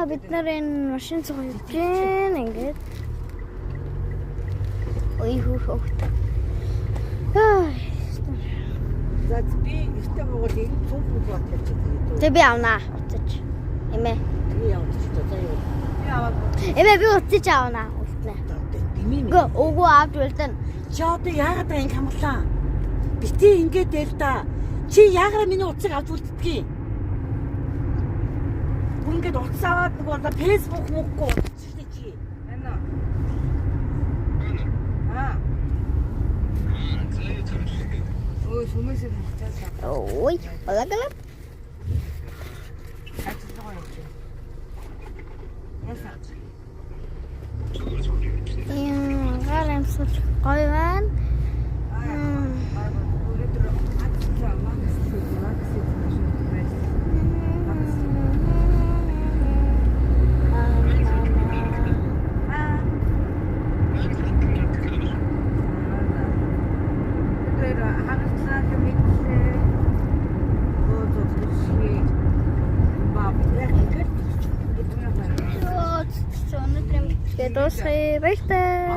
бид нар энэ машин цогж гин ингээд. Ой хөөхт. За би ихтэй богол энэ цуг бот хэлчихээ. Тэг би авнаа. Уцаж. Эмээ. Би явчих та заяа. Би аваад. Эмээ би уцаж авнаа. Үлднэ. Димээ. Өгөө авч үлдэн. Чи одоо яагаад ингэ хамглаа? Бити ингээд дээл та. Чи яагаад миний утсыг авч үлддгийг? Бүр ингээд утас аваад нөгөө одоо Facebook мөггүй утасчихдээ чи. Байна уу? Ой, сүмэсээ хацаасаа. Ой, балагала. Хацаасаа явчих. Ясаа. Гарамсал гоё байна. Өнөөдөр юм. Тэгээд дуусгая. Баяртай.